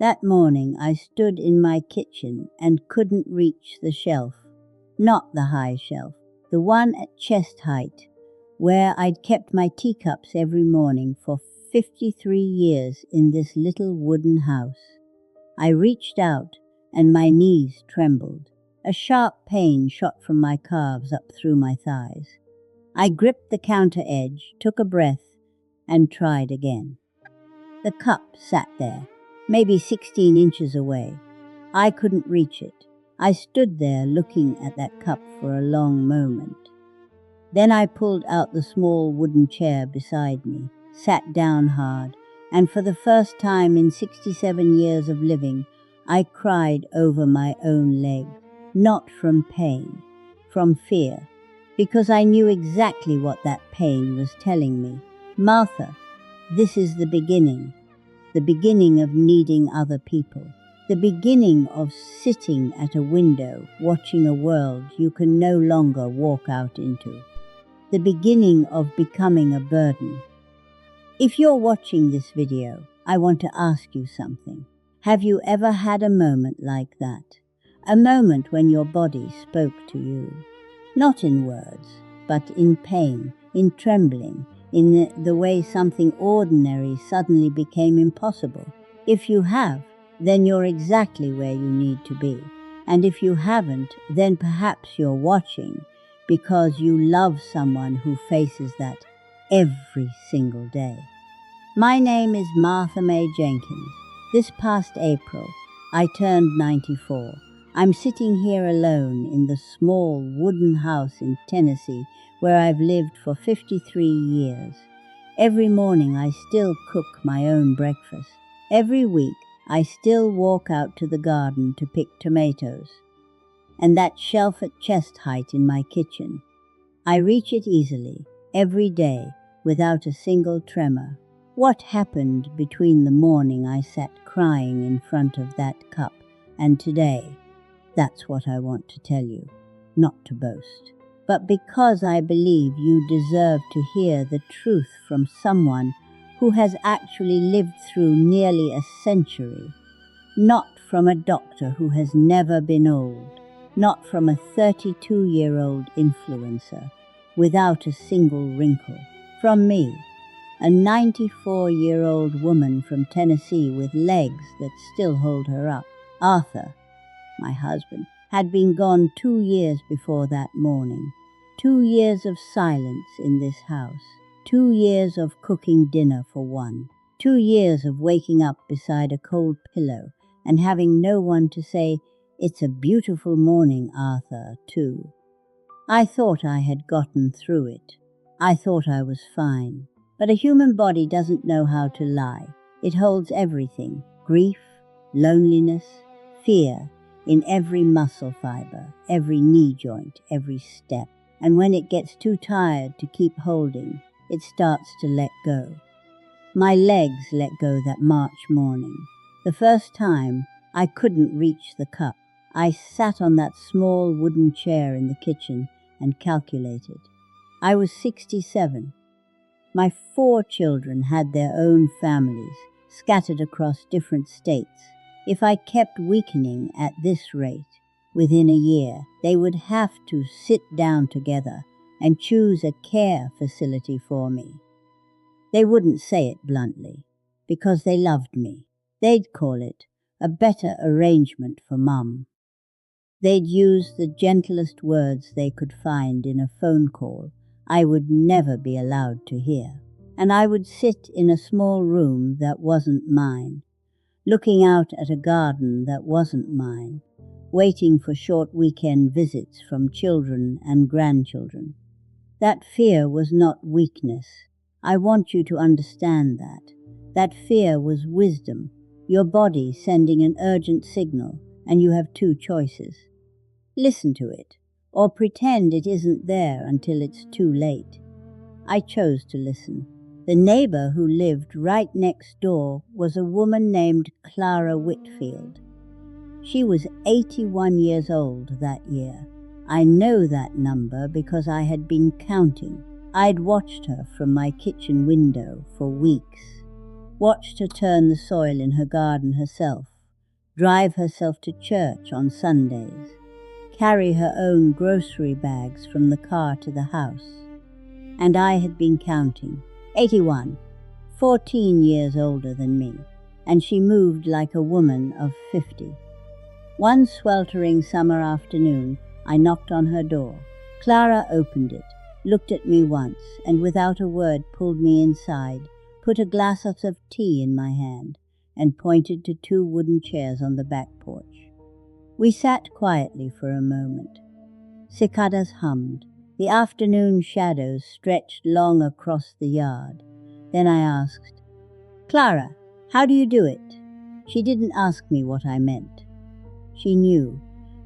That morning I stood in my kitchen and couldn't reach the shelf. Not the high shelf, the one at chest height, where I'd kept my teacups every morning for 53 years in this little wooden house. I reached out and my knees trembled. A sharp pain shot from my calves up through my thighs. I gripped the counter edge, took a breath, and tried again. The cup sat there, maybe 16 inches away. I couldn't reach it. I stood there looking at that cup for a long moment. Then I pulled out the small wooden chair beside me, sat down hard, and for the first time in 67 years of living, I cried over my own leg, not from pain, from fear, because I knew exactly what that pain was telling me. Martha, this is the beginning of needing other people, the beginning of sitting at a window watching a world you can no longer walk out into, the beginning of becoming a burden. If you're watching this video, I want to ask you something. Have you ever had a moment like that? A moment when your body spoke to you? Not in words, but in pain, in trembling, in the way something ordinary suddenly became impossible. If you have, then you're exactly where you need to be. And if you haven't, then perhaps you're watching because you love someone who faces that every single day. My name is Mae Jenkins. This past April, I turned 94. I'm sitting here alone in the small wooden house in Tennessee where I've lived for 53 years. Every morning I still cook my own breakfast. Every week I still walk out to the garden to pick tomatoes. And that shelf at chest height in my kitchen, I reach it easily, every day, without a single tremor. What happened between the morning I sat crying in front of that cup and today? That's what I want to tell you, not to boast, but because I believe you deserve to hear the truth from someone who has actually lived through nearly a century, not from a doctor who has never been old, not from a 32-year-old influencer without a single wrinkle, from me, a 94-year-old woman from Tennessee with legs that still hold her up. Arthur, my husband, had been gone 2 years before that morning. 2 years of silence in this house. 2 years of cooking dinner for one. 2 years of waking up beside a cold pillow and having no one to say, "It's a beautiful morning, Arthur," too. I thought I had gotten through it. I thought I was fine. But a human body doesn't know how to lie. It holds everything, grief, loneliness, fear, in every muscle fiber, every knee joint, every step. And when it gets too tired to keep holding, it starts to let go. My legs let go that March morning. The first time, I couldn't reach the cup. I sat on that small wooden chair in the kitchen and calculated. I was 67. My 4 children had their own families, scattered across different states. If I kept weakening at this rate, within a year, they would have to sit down together and choose a care facility for me. They wouldn't say it bluntly, because they loved me. They'd call it a better arrangement for Mum. They'd use the gentlest words they could find in a phone call I would never be allowed to hear. And I would sit in a small room that wasn't mine, looking out at a garden that wasn't mine, waiting for short weekend visits from children and grandchildren. That fear was not weakness. I want you to understand that. That fear was wisdom, your body sending an urgent signal, and you have 2 choices. Listen to it, or pretend it isn't there until it's too late. I chose to listen. The neighbor who lived right next door was a woman named Clara Whitfield. She was 81 years old that year. I know that number because I had been counting. I'd watched her from my kitchen window for weeks. Watched her turn the soil in her garden herself, drive herself to church on Sundays, carry her own grocery bags from the car to the house. And I had been counting. 81, 14 years older than me, and she moved like a woman of 50. One sweltering summer afternoon, I knocked on her door. Clara opened it, looked at me once, and without a word pulled me inside, put a glass of tea in my hand, and pointed to 2 wooden chairs on the back porch. We sat quietly for a moment. Cicadas hummed. The afternoon shadows stretched long across the yard. Then I asked, "Clara, how do you do it?" She didn't ask me what I meant. She knew.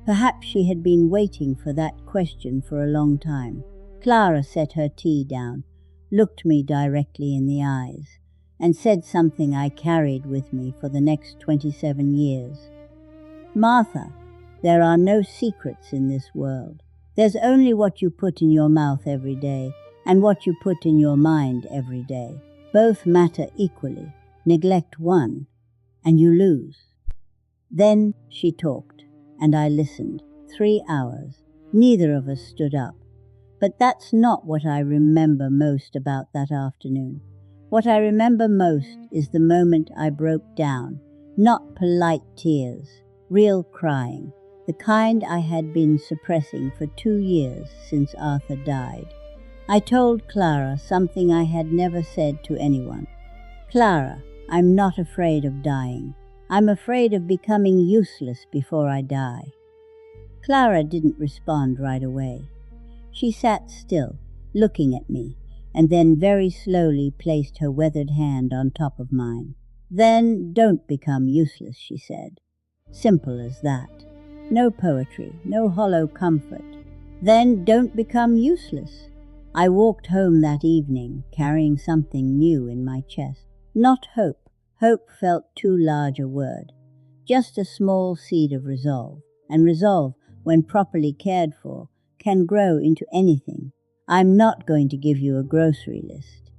Perhaps she had been waiting for that question for a long time. Clara set her tea down, looked me directly in the eyes, and said something I carried with me for the next 27 years. "Martha, there are no secrets in this world. There's only what you put in your mouth every day and what you put in your mind every day. Both matter equally. Neglect one, and you lose." Then she talked, and I listened. 3 hours. Neither of us stood up. But that's not what I remember most about that afternoon. What I remember most is the moment I broke down. Not polite tears, real crying, the kind I had been suppressing for 2 years since Arthur died. I told Clara something I had never said to anyone. "Clara, I'm not afraid of dying. I'm afraid of becoming useless before I die." Clara didn't respond right away. She sat still, looking at me, and then very slowly placed her weathered hand on top of mine. "Then don't become useless," she said. Simple as that. No poetry, no hollow comfort. Then don't become useless. I walked home that evening, carrying something new in my chest. Not hope. Hope felt too large a word. Just a small seed of resolve. And resolve, when properly cared for, can grow into anything. I'm not going to give you a grocery list.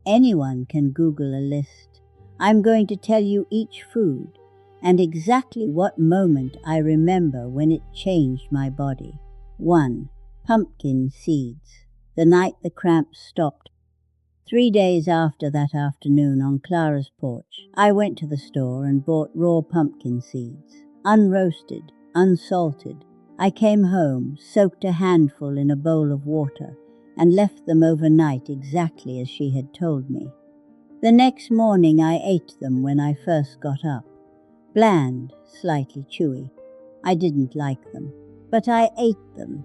Anyone can Google a list. I'm going to tell you each food, and exactly what moment I remember when it changed my body. 1. Pumpkin seeds. The night the cramps stopped. 3 days after that afternoon on Clara's porch, I went to the store and bought raw pumpkin seeds, unroasted, unsalted. I came home, soaked a handful in a bowl of water, and left them overnight exactly as she had told me. The next morning I ate them when I first got up. Bland, slightly chewy. I didn't like them, but I ate them,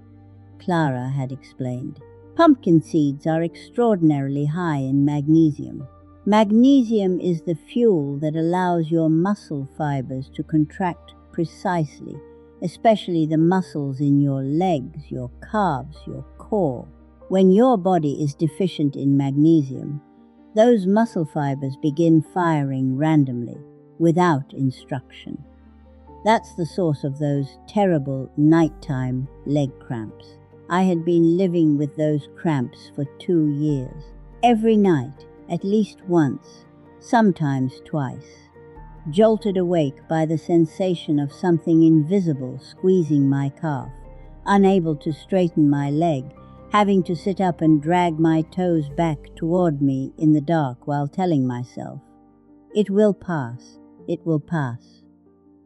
Clara had explained. Pumpkin seeds are extraordinarily high in magnesium. Magnesium is the fuel that allows your muscle fibers to contract precisely, especially the muscles in your legs, your calves, your core. When your body is deficient in magnesium, those muscle fibers begin firing randomly, without instruction. That's the source of those terrible nighttime leg cramps. I had been living with those cramps for 2 years. Every night, at least once, sometimes twice. Jolted awake by the sensation of something invisible squeezing my calf, unable to straighten my leg, having to sit up and drag my toes back toward me in the dark while telling myself, "It will pass, it will pass."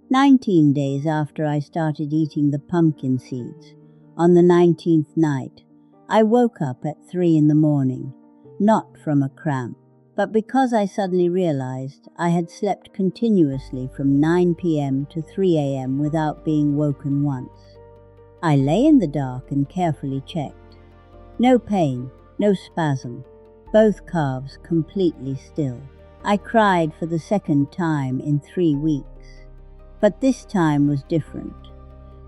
19 days after I started eating the pumpkin seeds, on the 19th night, I woke up at 3 in the morning, not from a cramp, but because I suddenly realized I had slept continuously from 9 p.m. to 3 a.m. without being woken once. I lay in the dark and carefully checked. No pain, no spasm, both calves completely still. I cried for the second time in 3 weeks, but this time was different.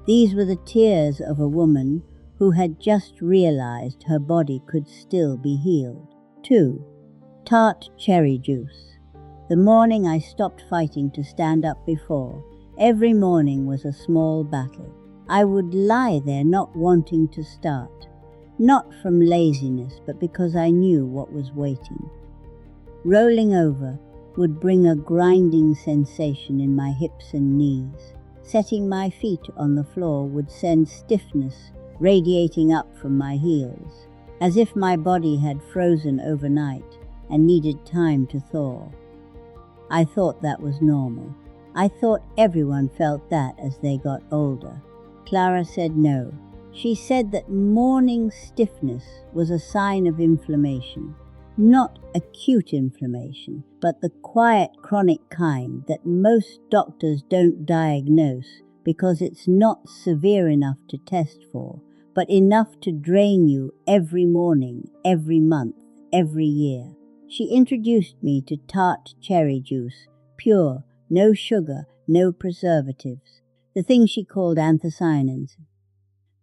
These were the tears of a woman who had just realized her body could still be healed. 2. Tart cherry juice. The morning I stopped fighting to stand up before, every morning was a small battle. I would lie there not wanting to start, not from laziness, but because I knew what was waiting. Rolling over, would bring a grinding sensation in my hips and knees. Setting my feet on the floor would send stiffness radiating up from my heels, as if my body had frozen overnight and needed time to thaw. I thought that was normal. I thought everyone felt that as they got older. Clara said no. She said that morning stiffness was a sign of inflammation. Not acute inflammation, but the quiet chronic kind that most doctors don't diagnose because it's not severe enough to test for, but enough to drain you every morning, every month, every year. She introduced me to tart cherry juice, pure, no sugar, no preservatives, the thing she called anthocyanins,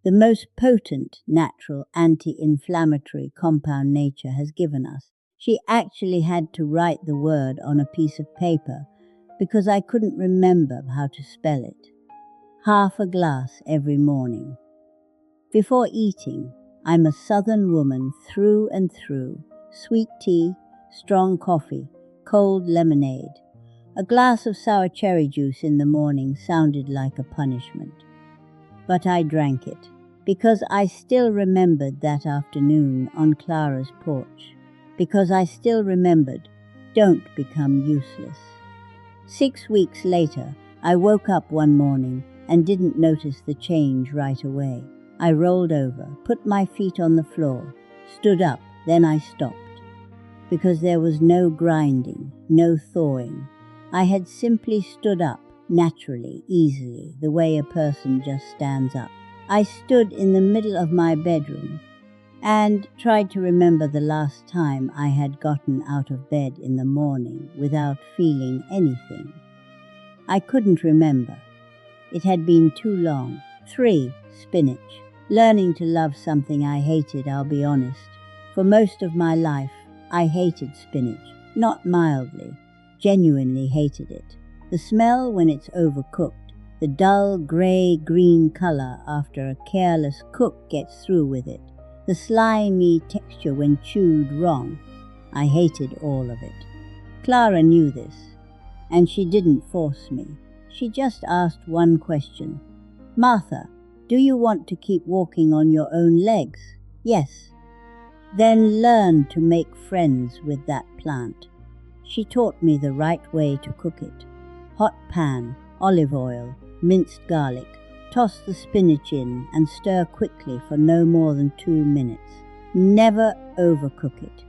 the most potent natural anti-inflammatory compound nature has given us. She actually had to write the word on a piece of paper because I couldn't remember how to spell it. Half a glass every morning. Before eating, I'm a southern woman through and through. Sweet tea, strong coffee, cold lemonade. A glass of sour cherry juice in the morning sounded like a punishment. But I drank it, because I still remembered that afternoon on Clara's porch, because I still remembered, don't become useless. 6 weeks later, I woke up one morning and didn't notice the change right away. I rolled over, put my feet on the floor, stood up, then I stopped. Because there was no grinding, no thawing. I had simply stood up, naturally, easily, the way a person just stands up. I stood in the middle of my bedroom and tried to remember the last time I had gotten out of bed in the morning without feeling anything. I couldn't remember. It had been too long. 3. Spinach. Learning to love something I hated, I'll be honest. For most of my life, I hated spinach. Not mildly. Genuinely hated it. The smell when it's overcooked. The dull grey-green color after a careless cook gets through with it. The slimy texture when chewed wrong. I hated all of it. Clara knew this, and she didn't force me. She just asked one question. Martha, do you want to keep walking on your own legs? Yes. Then learn to make friends with that plant. She taught me the right way to cook it. Hot pan, olive oil, minced garlic. Toss the spinach in and stir quickly for no more than 2 minutes. Never overcook it,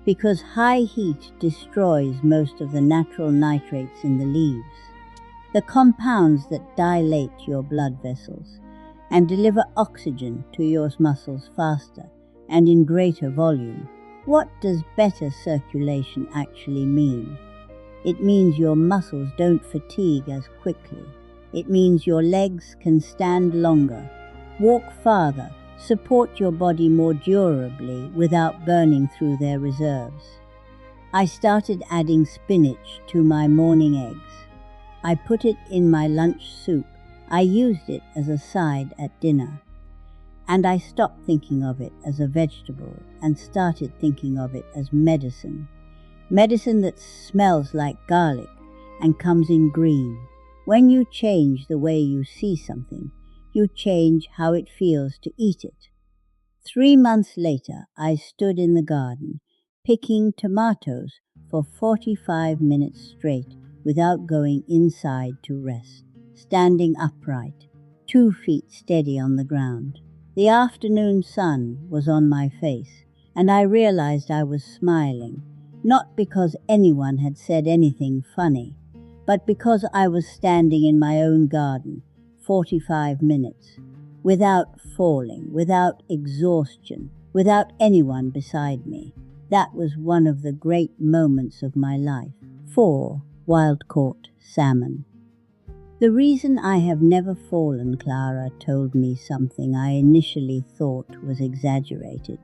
because high heat destroys most of the natural nitrates in the leaves, the compounds that dilate your blood vessels and deliver oxygen to your muscles faster and in greater volume. What does better circulation actually mean? It means your muscles don't fatigue as quickly. It means your legs can stand longer, walk farther, support your body more durably without burning through their reserves. I started adding spinach to my morning eggs. I put it in my lunch soup. I used it as a side at dinner. And I stopped thinking of it as a vegetable and started thinking of it as medicine. Medicine that smells like garlic and comes in green. When you change the way you see something, you change how it feels to eat it. 3 months later, I stood in the garden, picking tomatoes for 45 minutes straight without going inside to rest, standing upright, 2 feet steady on the ground. The afternoon sun was on my face, and I realized I was smiling, not because anyone had said anything funny, but because I was standing in my own garden, 45 minutes, without falling, without exhaustion, without anyone beside me. That was one of the great moments of my life. 4. Wild-caught salmon. The reason I have never fallen, Clara told me something I initially thought was exaggerated.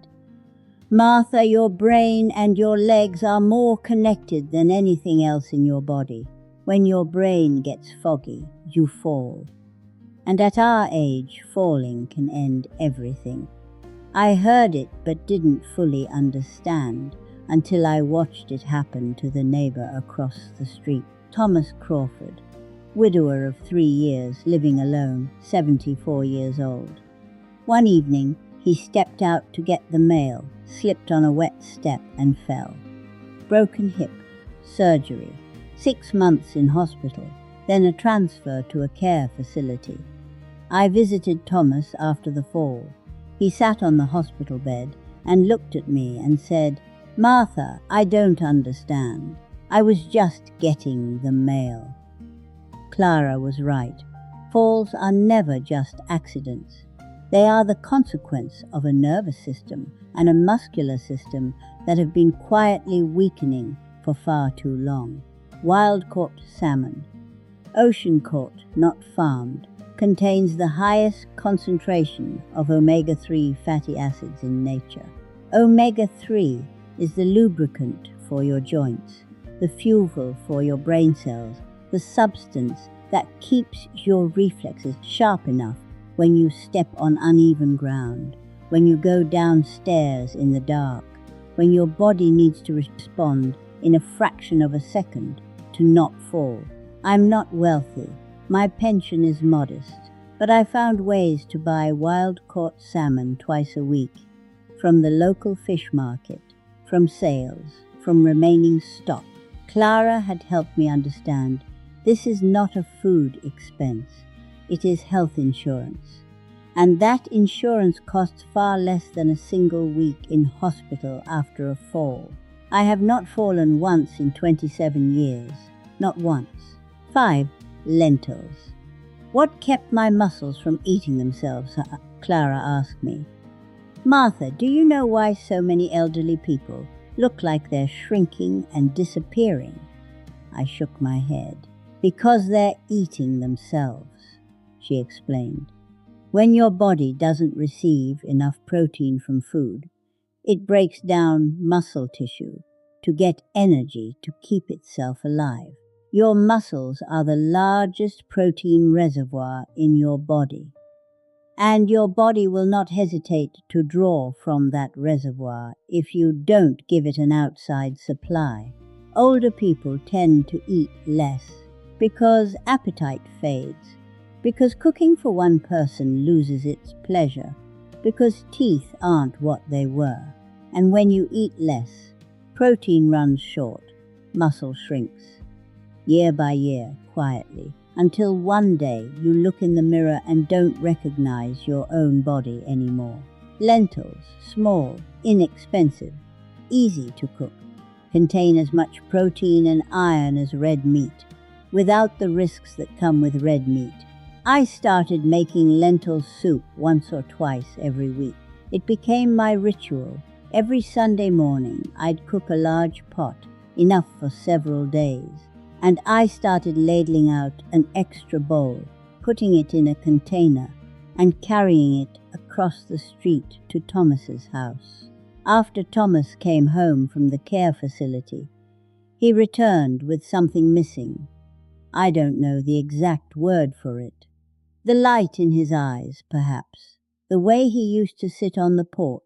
Martha, your brain and your legs are more connected than anything else in your body. When your brain gets foggy, you fall. And at our age, falling can end everything. I heard it but didn't fully understand. until I watched it happen to the neighbor across the street. Thomas Crawford, widower of 3 years, living alone, 74 years old. One evening, he stepped out to get the mail, slipped on a wet step and fell. Broken hip, surgery, 6 months in hospital, then a transfer to a care facility. I visited Thomas after the fall. He sat on the hospital bed and looked at me and said, "Martha, I don't understand. I was just getting the mail." Clara was right. Falls are never just accidents. They are the consequence of a nervous system and a muscular system that have been quietly weakening for far too long. Wild-caught salmon, ocean-caught, not farmed, contains the highest concentration of omega-3 fatty acids in nature. Omega-3 is the lubricant for your joints, the fuel for your brain cells, the substance that keeps your reflexes sharp enough when you step on uneven ground, when you go downstairs in the dark, when your body needs to respond in a fraction of a second to not fall. I'm not wealthy. My pension is modest, but I found ways to buy wild-caught salmon twice a week, from the local fish market, from sales, from remaining stock. Clara had helped me understand this is not a food expense, it is health insurance. And that insurance costs far less than a single week in hospital after a fall. I have not fallen once in 27 years, not once. 5. Lentils. What kept my muscles from eating themselves? Clara asked me. Martha, do you know why so many elderly people look like they're shrinking and disappearing? I shook my head. Because they're eating themselves, she explained. When your body doesn't receive enough protein from food, it breaks down muscle tissue to get energy to keep itself alive. Your muscles are the largest protein reservoir in your body, and your body will not hesitate to draw from that reservoir if you don't give it an outside supply. Older people tend to eat less because appetite fades, because cooking for one person loses its pleasure, because teeth aren't what they were. And when you eat less, protein runs short, muscle shrinks. Year by year, quietly, until one day you look in the mirror and don't recognize your own body anymore. Lentils, small, inexpensive, easy to cook, contain as much protein and iron as red meat, without the risks that come with red meat. I started making lentil soup once or twice every week. It became my ritual. Every Sunday morning, I'd cook a large pot, enough for several days, and I started ladling out an extra bowl, putting it in a container, and carrying it across the street to Thomas's house. After Thomas came home from the care facility, he returned with something missing. I don't know the exact word for it. The light in his eyes, perhaps. The way he used to sit on the porch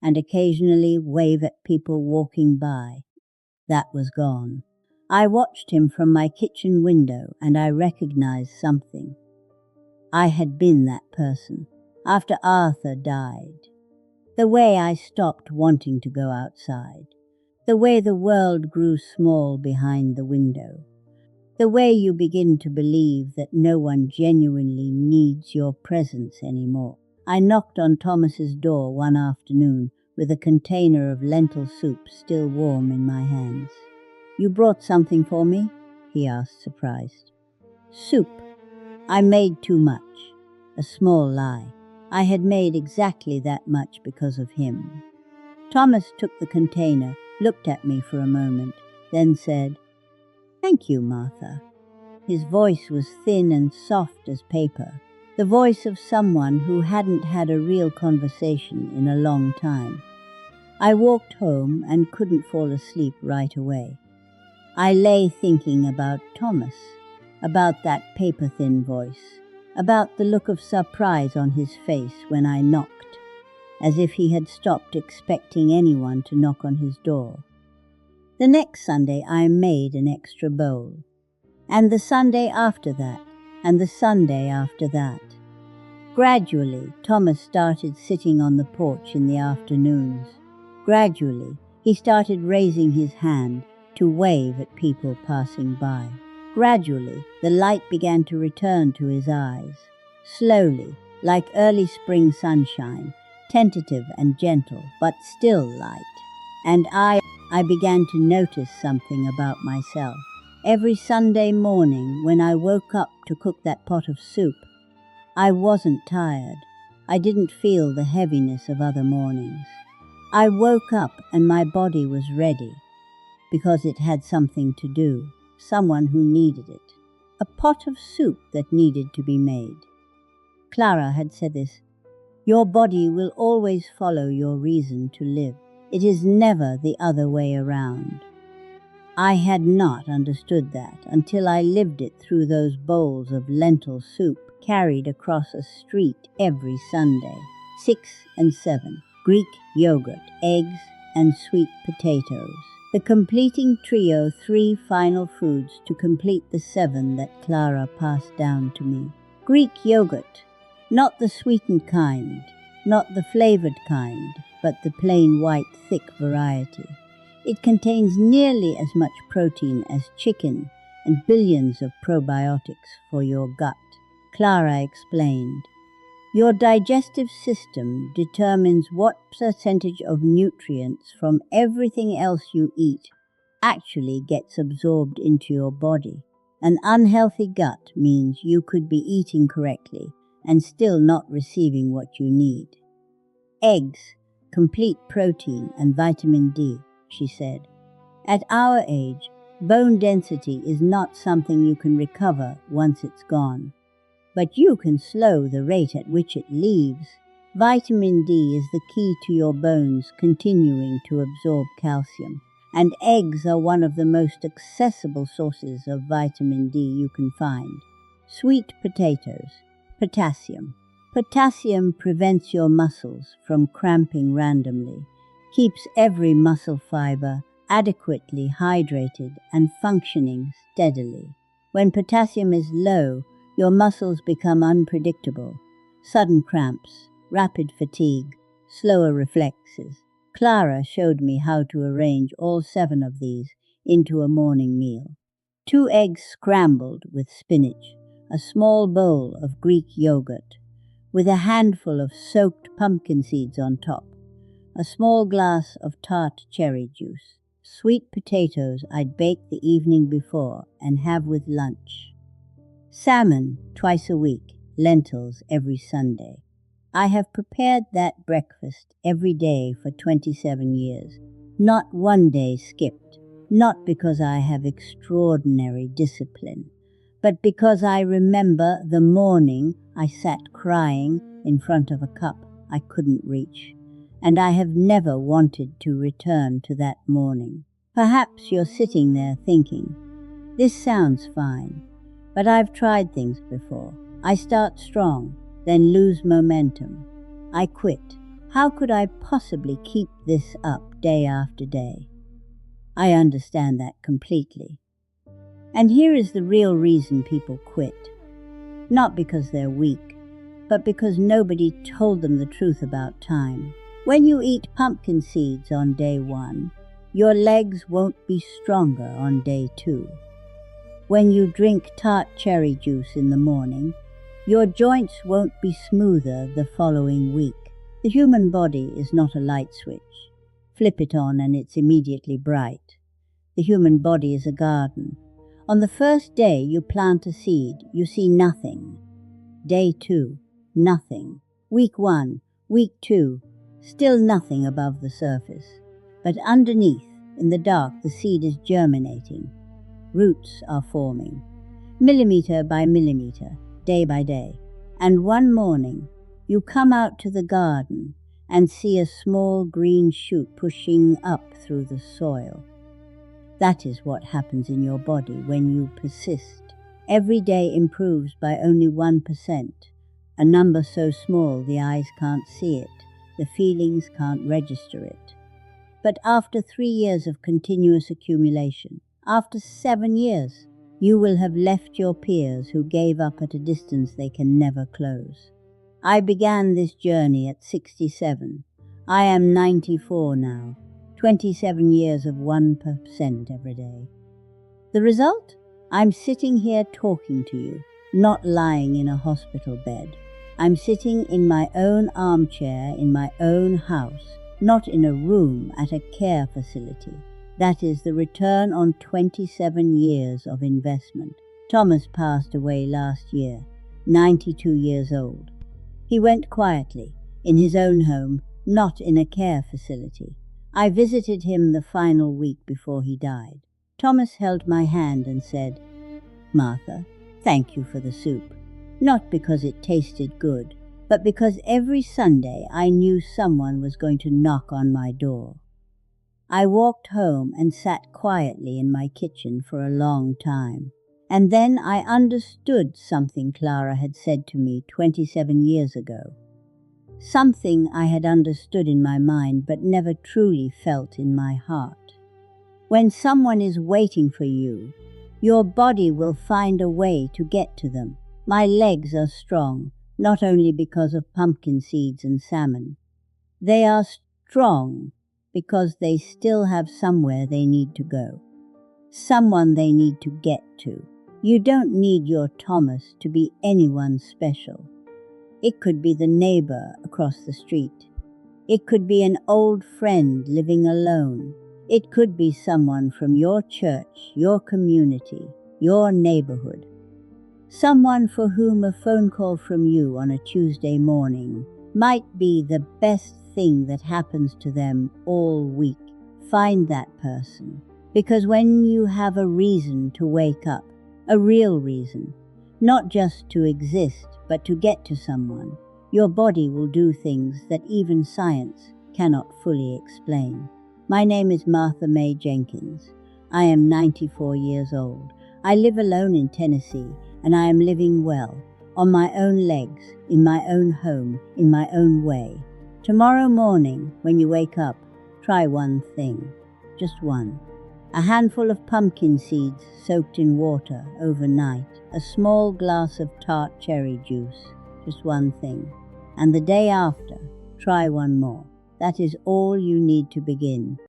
and occasionally wave at people walking by. That was gone. I watched him from my kitchen window and I recognized something. I had been that person after Arthur died. The way I stopped wanting to go outside. The way the world grew small behind the window. The way you begin to believe that no one genuinely needs your presence anymore. I knocked on Thomas's door one afternoon with a container of lentil soup still warm in my hands. "You brought something for me?" he asked, surprised. "Soup. I made too much." A small lie. I had made exactly that much because of him. Thomas took the container, looked at me for a moment, then said, "Thank you, Martha." His voice was thin and soft as paper, the voice of someone who hadn't had a real conversation in a long time. I walked home and couldn't fall asleep right away. I lay thinking about Thomas, about that paper-thin voice, about the look of surprise on his face when I knocked, as if he had stopped expecting anyone to knock on his door. The next Sunday I made an extra bowl, and the Sunday after that, and the Sunday after that. Gradually, Thomas started sitting on the porch in the afternoons. Gradually, he started raising his hand to wave at people passing by. Gradually, the light began to return to his eyes. Slowly, like early spring sunshine, tentative and gentle, but still light. And I began to notice something about myself. Every Sunday morning when I woke up to cook that pot of soup, I wasn't tired. I didn't feel the heaviness of other mornings. I woke up and my body was ready because it had something to do, someone who needed it. A pot of soup that needed to be made. Clara had said this. Your body will always follow your reason to live. It is never the other way around. I had not understood that until I lived it through those bowls of lentil soup carried across a street every Sunday. 6 and 7. Greek yogurt, eggs, and sweet potatoes. The completing trio, 3 final foods to complete the 7 that Clara passed down to me. Greek yogurt, not the sweetened kind, not the flavored kind, but the plain white thick variety. It contains nearly as much protein as chicken and billions of probiotics for your gut. Clara explained, your digestive system determines what percentage of nutrients from everything else you eat actually gets absorbed into your body. An unhealthy gut means you could be eating correctly and still not receiving what you need. Eggs, complete protein and vitamin D, she said. At our age, bone density is not something you can recover once it's gone. But you can slow the rate at which it leaves. Vitamin D is the key to your bones continuing to absorb calcium, and eggs are one of the most accessible sources of vitamin D you can find. Sweet potatoes, potassium. Potassium prevents your muscles from cramping randomly, keeps every muscle fiber adequately hydrated and functioning steadily. When potassium is low, your muscles become unpredictable. Sudden cramps, rapid fatigue, slower reflexes. Clara showed me how to arrange all 7 of these into a morning meal. 2 eggs scrambled with spinach, a small bowl of Greek yogurt, with a handful of soaked pumpkin seeds on top, a small glass of tart cherry juice, sweet potatoes I'd baked the evening before and have with lunch. Salmon twice a week, lentils every Sunday. I have prepared that breakfast every day for 27 years, not one day skipped, not because I have extraordinary discipline, but because I remember the morning I sat crying in front of a cup I couldn't reach, and I have never wanted to return to that morning. Perhaps you're sitting there thinking, this sounds fine, but I've tried things before. I start strong, then lose momentum. I quit. How could I possibly keep this up day after day? I understand that completely. And here is the real reason people quit. Not because they're weak, but because nobody told them the truth about time. When you eat pumpkin seeds on day 1, your legs won't be stronger on day 2. When you drink tart cherry juice in the morning, your joints won't be smoother the following week. The human body is not a light switch. Flip it on and it's immediately bright. The human body is a garden. On the first day you plant a seed, you see nothing. Day 2, nothing. Week 1, week 2, still nothing above the surface. But underneath, in the dark, the seed is germinating. Roots are forming, millimeter by millimeter, day by day. And one morning, you come out to the garden and see a small green shoot pushing up through the soil. That is what happens in your body when you persist. Every day improves by only 1%, a number so small the eyes can't see it, the feelings can't register it. But after 3 years of continuous accumulation, after 7 years, you will have left your peers who gave up at a distance they can never close. I began this journey at 67. I am 94 now, 27 years of 1% every day. The result? I'm sitting here talking to you, not lying in a hospital bed. I'm sitting in my own armchair in my own house, not in a room at a care facility. That is the return on 27 years of investment. Thomas passed away last year, 92 years old. He went quietly, in his own home, not in a care facility. I visited him the final week before he died. Thomas held my hand and said, "Martha, thank you for the soup. Not because it tasted good, but because every Sunday I knew someone was going to knock on my door." I walked home and sat quietly in my kitchen for a long time. And then I understood something Clara had said to me 27 years ago. Something I had understood in my mind but never truly felt in my heart. When someone is waiting for you, your body will find a way to get to them. My legs are strong, not only because of pumpkin seeds and salmon. They are strong because they still have somewhere they need to go, someone they need to get to. You don't need your Thomas to be anyone special. It could be the neighbor across the street. It could be an old friend living alone. It could be someone from your church, your community, your neighborhood. Someone for whom a phone call from you on a Tuesday morning might be the best thing that happens to them all week. Find that person, because when you have a reason to wake up, a real reason, not just to exist, but to get to someone, your body will do things that even science cannot fully explain. My name is Mae Jenkins. I am 94 years old. I live alone in Tennessee, and I am living well, on my own legs, in my own home, in my own way. Tomorrow morning, when you wake up, try one thing, just one. A handful of pumpkin seeds soaked in water overnight, a small glass of tart cherry juice, just one thing. And the day after, try one more. That is all you need to begin.